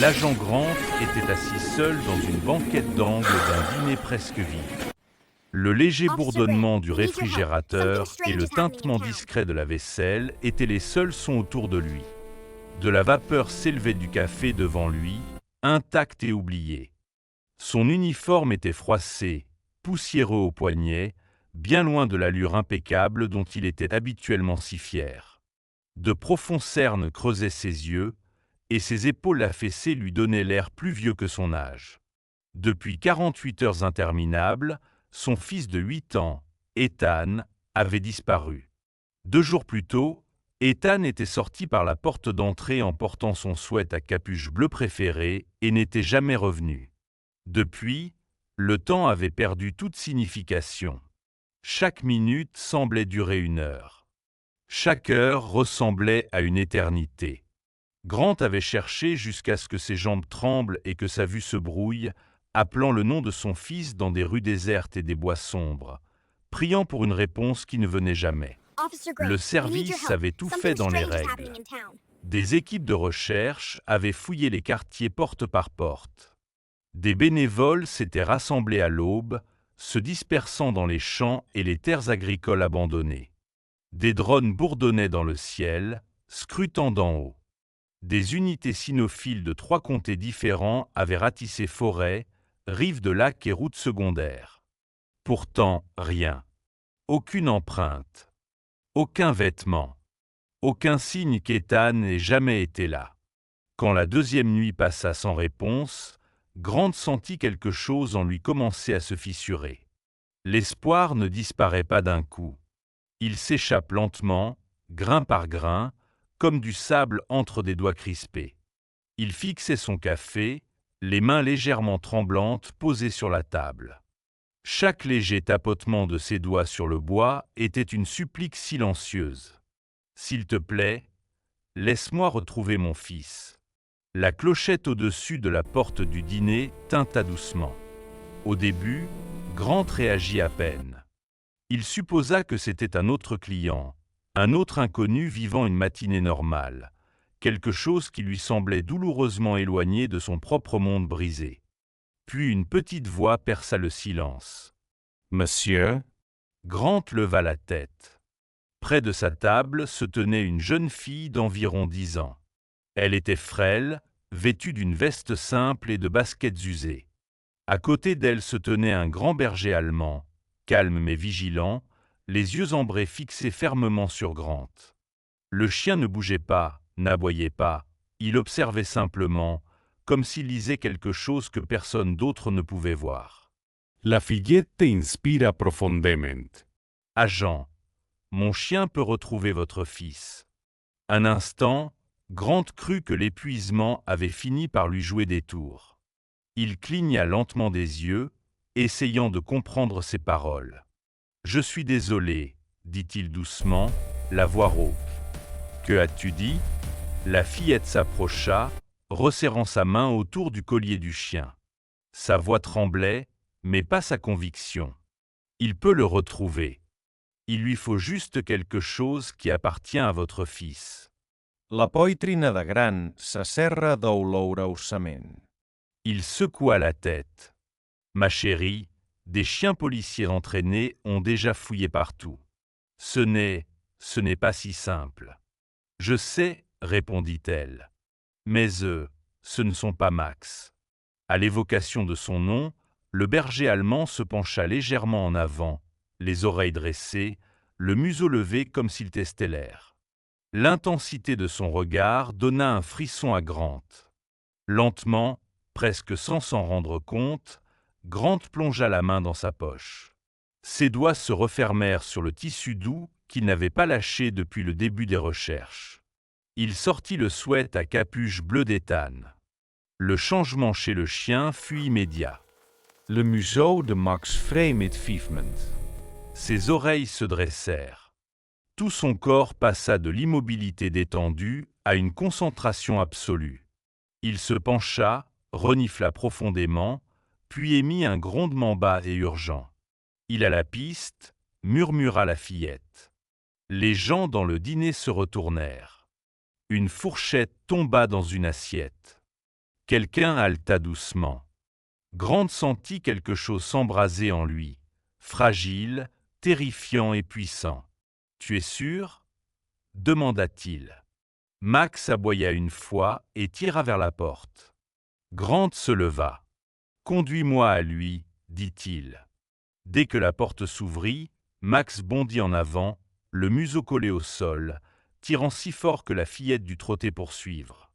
L'agent Grant était assis seul dans une banquette d'angle d'un dîner presque vide. Le léger bourdonnement du réfrigérateur et le tintement discret de la vaisselle étaient les seuls sons autour de lui. De la vapeur s'élevait du café devant lui, intact et oublié. Son uniforme était froissé, poussiéreux aux poignets, bien loin de l'allure impeccable dont il était habituellement si fier. De profonds cernes creusaient ses yeux, et ses épaules affaissées lui donnaient l'air plus vieux que son âge. Depuis 48 heures interminables, son fils de 8 ans, Ethan, avait disparu. 2 jours plus tôt, Ethan était sorti par la porte d'entrée en portant son sweat à capuche bleue préféré et n'était jamais revenu. Depuis, le temps avait perdu toute signification. Chaque minute semblait durer 1 heure. Chaque heure ressemblait à une éternité. Grant avait cherché jusqu'à ce que ses jambes tremblent et que sa vue se brouille, appelant le nom de son fils dans des rues désertes et des bois sombres, priant pour une réponse qui ne venait jamais. Le service avait tout fait dans les règles. Des équipes de recherche avaient fouillé les quartiers porte par porte. Des bénévoles s'étaient rassemblés à l'aube, se dispersant dans les champs et les terres agricoles abandonnées. Des drones bourdonnaient dans le ciel, scrutant d'en haut. Des unités cynophiles de 3 comtés différents avaient ratissé forêts, rives de lacs et routes secondaires. Pourtant, rien. Aucune empreinte. Aucun vêtement. Aucun signe qu'Ethan n'ait jamais été là. Quand la 2e nuit passa sans réponse, Grant sentit quelque chose en lui commencer à se fissurer. L'espoir ne disparaît pas d'un coup. Il s'échappe lentement, grain par grain, comme du sable entre des doigts crispés. Il fixait son café, les mains légèrement tremblantes posées sur la table. Chaque léger tapotement de ses doigts sur le bois était une supplique silencieuse. « S'il te plaît, laisse-moi retrouver mon fils. » La clochette au-dessus de la porte du dîner tinta doucement. Au début, Grant réagit à peine. Il supposa que c'était un autre client, un autre inconnu vivant une matinée normale, quelque chose qui lui semblait douloureusement éloigné de son propre monde brisé. Puis une petite voix perça le silence. « Monsieur ?» Grant leva la tête. Près de sa table se tenait une jeune fille d'environ 10 ans. Elle était frêle, vêtue d'une veste simple et de baskets usées. À côté d'elle se tenait un grand berger allemand, calme mais vigilant, les yeux ambrés fixés fermement sur Grant. Le chien ne bougeait pas, n'aboyait pas, il observait simplement, comme s'il lisait quelque chose que personne d'autre ne pouvait voir. La fillette te inspira profondément. Agent, mon chien peut retrouver votre fils. Un instant, Grant crut que l'épuisement avait fini par lui jouer des tours. Il cligna lentement des yeux, essayant de comprendre ses paroles. « Je suis désolé, » dit-il doucement, la voix rauque. « Que as-tu dit » La fillette s'approcha, resserrant sa main autour du collier du chien. Sa voix tremblait, mais pas sa conviction. « Il peut le retrouver. Il lui faut juste quelque chose qui appartient à votre fils. » La poitrina de Grant s'acerra dolorosament. Il secoua la tête. « Ma chérie, des chiens policiers entraînés ont déjà fouillé partout. Ce n'est pas si simple. »« Je sais, » répondit-elle. « Mais ce ne sont pas Max. » À l'évocation de son nom, le berger allemand se pencha légèrement en avant, les oreilles dressées, le museau levé comme s'il testait l'air. L'intensité de son regard donna un frisson à Grant. Lentement, presque sans s'en rendre compte, Grant plongea la main dans sa poche. Ses doigts se refermèrent sur le tissu doux qu'il n'avait pas lâché depuis le début des recherches. Il sortit le sweat à capuche bleue d'Ethan. Le changement chez le chien fut immédiat. Le museau de Max vreemd vivement. Ses oreilles se dressèrent. Tout son corps passa de l'immobilité détendue à une concentration absolue. Il se pencha, renifla profondément, puis émit un grondement bas et urgent. Il a la piste, murmura la fillette. Les gens dans le dîner se retournèrent. Une fourchette tomba dans une assiette. Quelqu'un haleta doucement. Grant sentit quelque chose s'embraser en lui, fragile, terrifiant et puissant. « Tu es sûr ?» demanda-t-il. Max aboya une fois et tira vers la porte. Grant se leva. « Conduis-moi à lui, » dit-il. Dès que la porte s'ouvrit, Max bondit en avant, le museau collé au sol, tirant si fort que la fillette dut trotter pour suivre.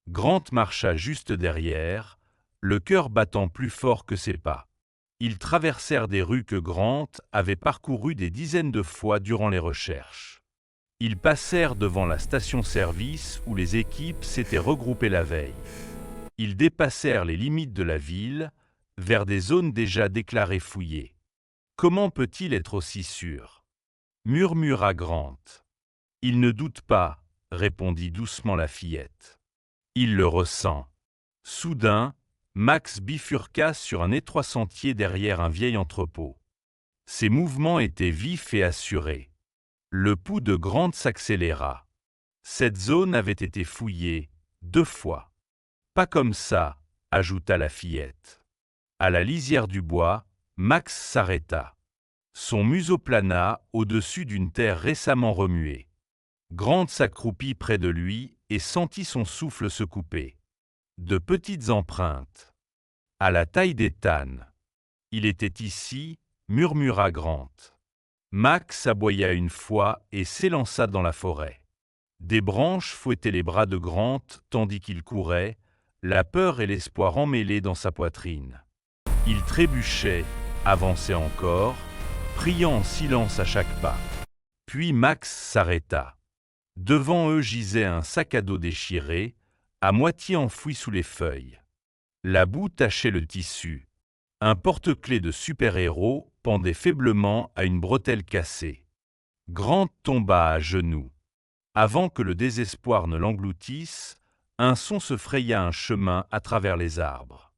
Grant marcha juste derrière, le cœur battant plus fort que ses pas. Ils traversèrent des rues que Grant avait parcourues des dizaines de fois durant les recherches. Ils passèrent devant la station-service où les équipes s'étaient regroupées la veille. Ils dépassèrent les limites de la ville, vers des zones déjà déclarées fouillées. « Comment peut-il être aussi sûr ?» murmura Grant. « Il ne doute pas, » répondit doucement la fillette. « Il le ressent. » Soudain, Max bifurqua sur un étroit sentier derrière un vieil entrepôt. Ses mouvements étaient vifs et assurés. Le pouls de Grant s'accéléra. Cette zone avait été fouillée 2 fois. « Pas comme ça, » ajouta la fillette. À la lisière du bois, Max s'arrêta. Son museau plana au-dessus d'une terre récemment remuée. Grant s'accroupit près de lui et sentit son souffle se couper. De petites empreintes. À la taille d'Ethan. « Il était ici, » murmura Grant. Max aboya une fois et s'élança dans la forêt. Des branches fouettaient les bras de Grant tandis qu'il courait, la peur et l'espoir emmêlés dans sa poitrine. Il trébuchait, avançait encore, priant en silence à chaque pas. Puis Max s'arrêta. Devant eux gisait un sac à dos déchiré, à moitié enfoui sous les feuilles. La boue tachait le tissu. Un porte-clés de super-héros pendait faiblement à une bretelle cassée. Grant tomba à genoux. Avant que le désespoir ne l'engloutisse, un son se fraya un chemin à travers les arbres.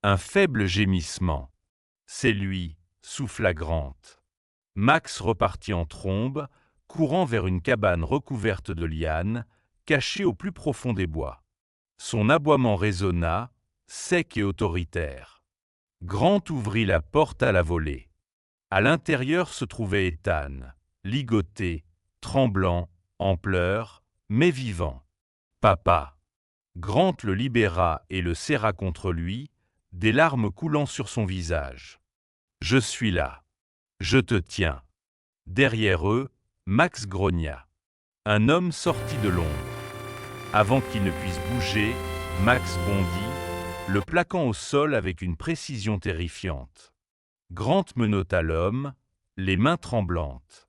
Un faible gémissement. « C'est lui », souffla Grant. Max repartit en trombe, courant vers une cabane recouverte de lianes, cachée au plus profond des bois. Son aboiement résonna, sec et autoritaire. Grant ouvrit la porte à la volée. À l'intérieur se trouvait Ethan, ligoté, tremblant, en pleurs, mais vivant. « Papa !» Grant le libéra et le serra contre lui, des larmes coulant sur son visage. « Je suis là. Je te tiens. » Derrière eux, Max grogna. Un homme sortit de l'ombre. Avant qu'il ne puisse bouger, Max bondit, le plaquant au sol avec une précision terrifiante. Grant menotta l'homme, les mains tremblantes.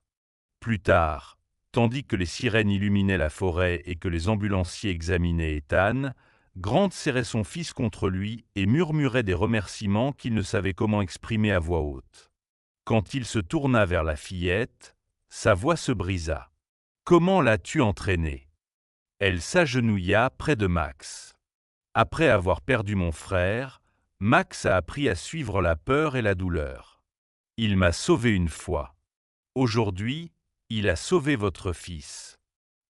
Plus tard, tandis que les sirènes illuminaient la forêt et que les ambulanciers examinaient Ethan, Grant serrait son fils contre lui et murmurait des remerciements qu'il ne savait comment exprimer à voix haute. Quand il se tourna vers la fillette, sa voix se brisa. « Comment l'as-tu entraînée ?» Elle s'agenouilla près de Max. « Après avoir perdu mon frère, Max a appris à suivre la peur et la douleur. Il m'a sauvé une fois. Aujourd'hui, il a sauvé votre fils. »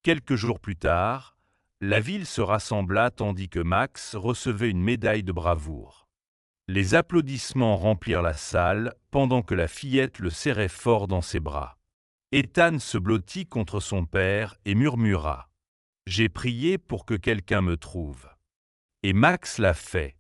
Quelques jours plus tard, la ville se rassembla tandis que Max recevait une médaille de bravoure. Les applaudissements remplirent la salle pendant que la fillette le serrait fort dans ses bras. Ethan se blottit contre son père et murmura « J'ai prié pour que quelqu'un me trouve. » Et Max l'a fait.